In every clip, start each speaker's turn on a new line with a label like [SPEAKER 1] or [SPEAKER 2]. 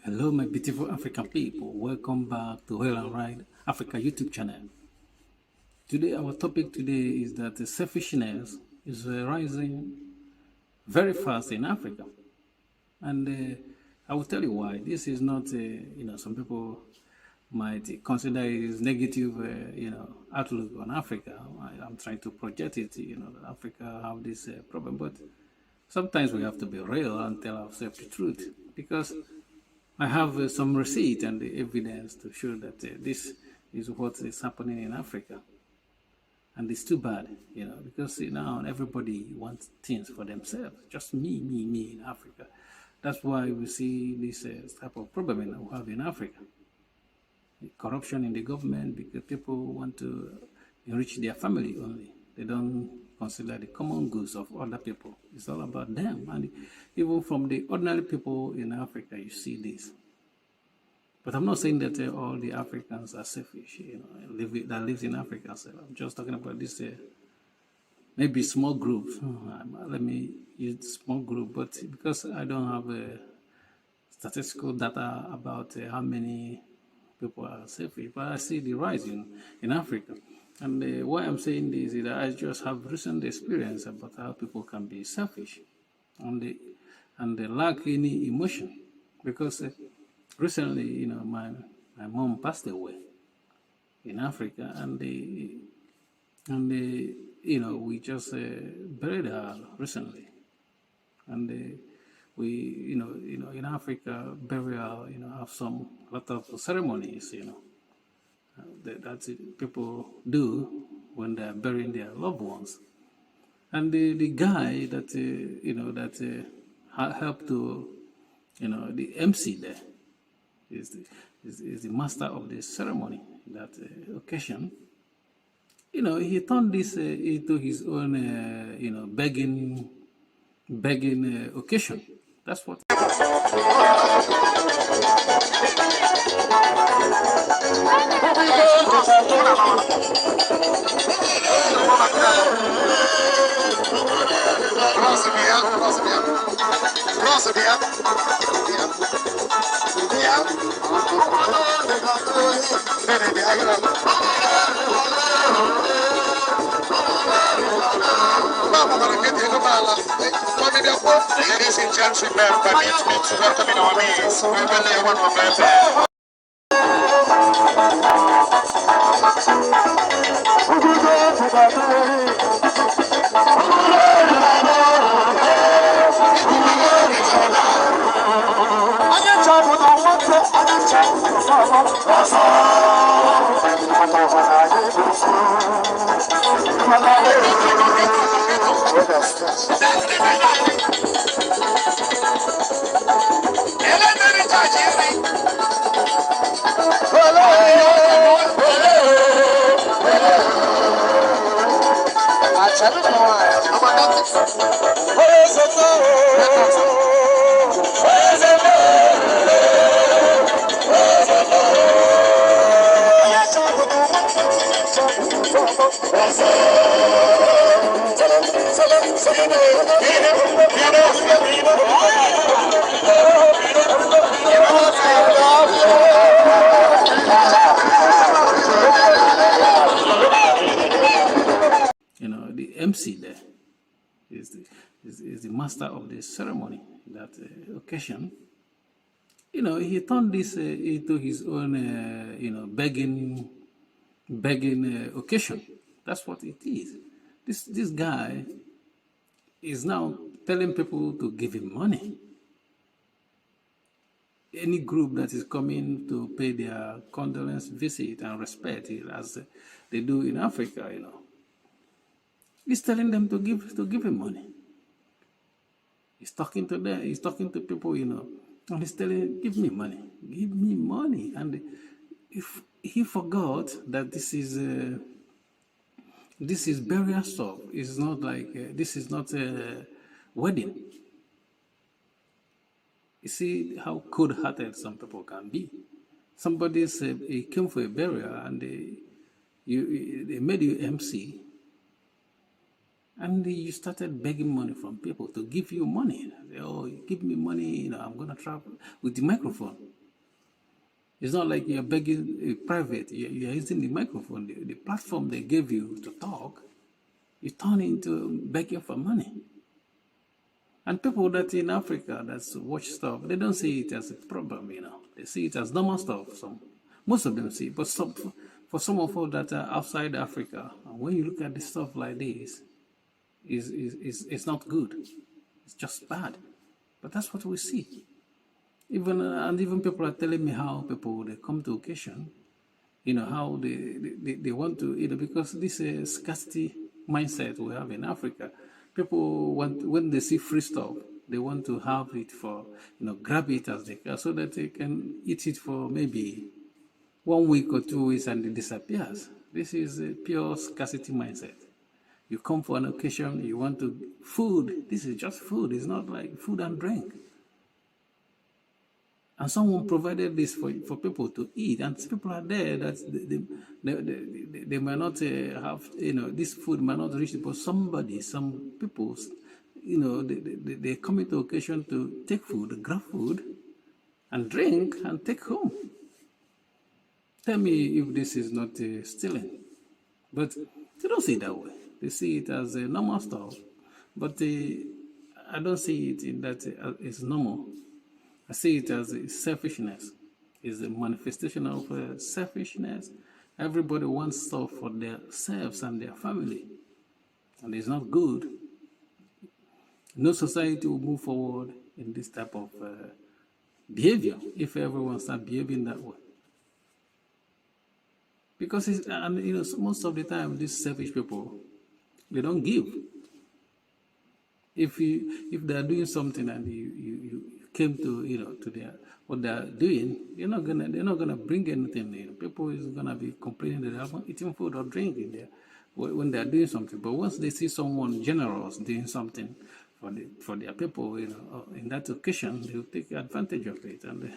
[SPEAKER 1] Hello, my beautiful African people. Welcome back to Well and Right Africa YouTube channel. Today, our topic today is that the selfishness is rising very fast in Africa, and I will tell you why. This is not, some people might consider it as negative, outlook on Africa. I'm trying to project it, that Africa have this problem, but sometimes we have to be real and tell ourselves the truth, because I have some receipt and the evidence to show that this is what is happening in Africa. And it's too bad, because now everybody wants things for themselves. Just me in Africa. That's why we see this type of problem we have in Africa. Corruption in the government, because people want to enrich their family only. They don't consider the common goods of other people. It's all about them. And even from the ordinary people in Africa, you see this. But I'm not saying that all the Africans are selfish, that lives in Africa. So I'm just talking about this maybe small group. Let me use small group, but because I don't have statistical data about how many people are selfish, but I see the rise in Africa. And why I'm saying this is that I just have recent experience about how people can be selfish and they lack any emotion. Because recently, my mom passed away in Africa, and we just buried her recently. And we, in Africa, burial, have some lot of ceremonies, that people do when they're burying their loved ones. And the guy that helped to, the MC there is the master of the ceremony that occasion. He turned this into his own, begging occasion. That's what.
[SPEAKER 2] Ladies and gentlemen, permit me to welcome in our midst. We really want to welcome.
[SPEAKER 1] The MC there is the master of the ceremony that occasion. He turned this into his own, begging occasion. That's what it is. This guy is now telling people to give him money. Any group that is coming to pay their condolence visit and respect, as they do in Africa, he's telling them to give him money. He's talking to them. He's talking to people, and he's telling, give me money, and if he forgot that this is burial stuff. It's not like this is not a wedding. You see how cold-hearted some people can be. Somebody said he came for a burial and they made you MC, And you started begging money from people to give you money. Say, oh, you give me money, I'm going to travel with the microphone. It's not like you're begging private. You're using the microphone, the platform they gave you to talk. You turn into begging for money. And people that in Africa that watch stuff, they don't see it as a problem, They see it as normal stuff. Most of them see it. But for some of us that are outside Africa, when you look at this stuff like this, it's not good. It's just bad. But that's what we see. Even people are telling me how people, they come to occasion, how they want to, because this scarcity mindset we have in Africa. People want, when they see free stuff, they want to have it for, grab it as they can, so that they can eat it for maybe 1 week or 2 weeks and it disappears. This is a pure scarcity mindset. You come for an occasion, you want to food. This is just food. It's not like food and drink. And someone provided this for people to eat, and people are there that they might not have, this food might not reach, but some people, they come into occasion to take food, grab food, and drink, and take home. Tell me if this is not stealing. But they don't see it that way. They see it as a normal stuff. But I don't see it in that it's normal. I see it as a selfishness. It's a manifestation of selfishness. Everybody wants stuff for themselves and their family. And it's not good. No society will move forward in this type of behavior if everyone starts behaving that way. Because most of the time, these selfish people, they don't give. If they are doing something and you came to to their what they are doing, they're not gonna bring anything. People is gonna be complaining that they haven't eaten food or drinking there when they are doing something. But once they see someone generous doing something for their people, in that occasion, they will take advantage of it and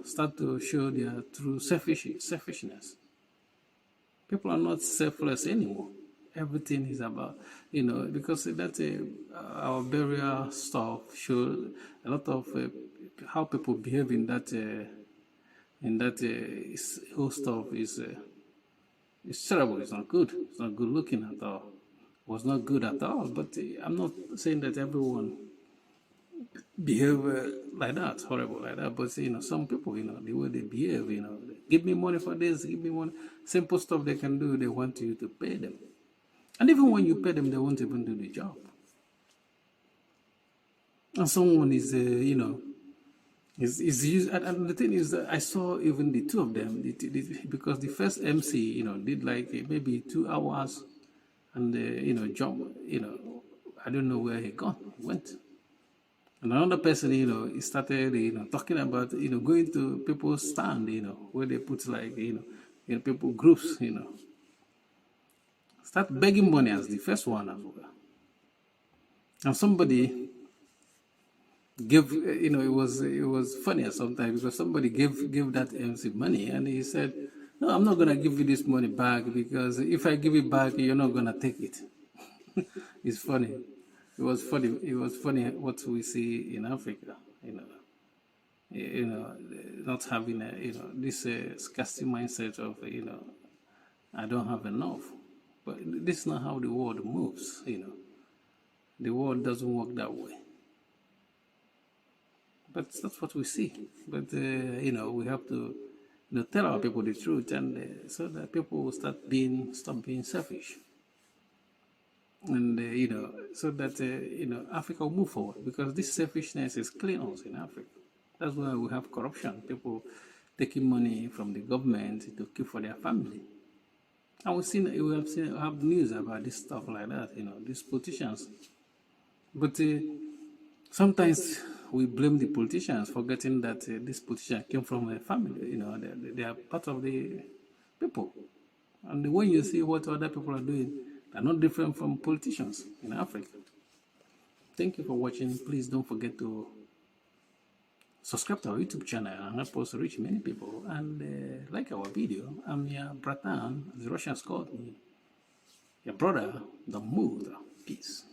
[SPEAKER 1] start to show their true selfishness. People are not selfless anymore. Everything is about, because that's our burial stuff show a lot of how people behave in that whole stuff is terrible. It's not good. It's not good looking at all. It was not good at all. But I'm not saying that everyone behave like that, horrible like that. But some people, the way they behave, give me money for this, give me money. Simple stuff they can do, they want you to pay them. And even when you pay them, they won't even do the job. And someone is, is used. And the thing is that I saw even the two of them, because the first MC, did like maybe 2 hours, and jump, I don't know where he went. And another person, he started, talking about, going to people's stand, where they put like, people groups, start begging money as the first one as well. And somebody gave, it was funny sometimes because somebody gave that MC money and he said, no, I'm not going to give you this money back because if I give it back, you're not going to take it. It's funny. It was funny. It was funny what we see in Africa, not having this scarcity mindset of, I don't have enough. But this is not how the world moves, The world doesn't work that way. But that's what we see. But, we have to tell our people the truth and so that people will stop being selfish. And, so that, Africa will move forward because this selfishness is killing us in Africa. That's why we have corruption, people taking money from the government to keep for their family. And we have news about this stuff like that, these politicians. But sometimes we blame the politicians, forgetting that this politician came from a family, they are part of the people. And when you see what other people are doing, they're not different from politicians in Africa. Thank you for watching. Please don't forget to subscribe to our YouTube channel and help us reach many people. And like our video, I'm here, Bratan, as the Russians called me. Your brother, the mood. Peace.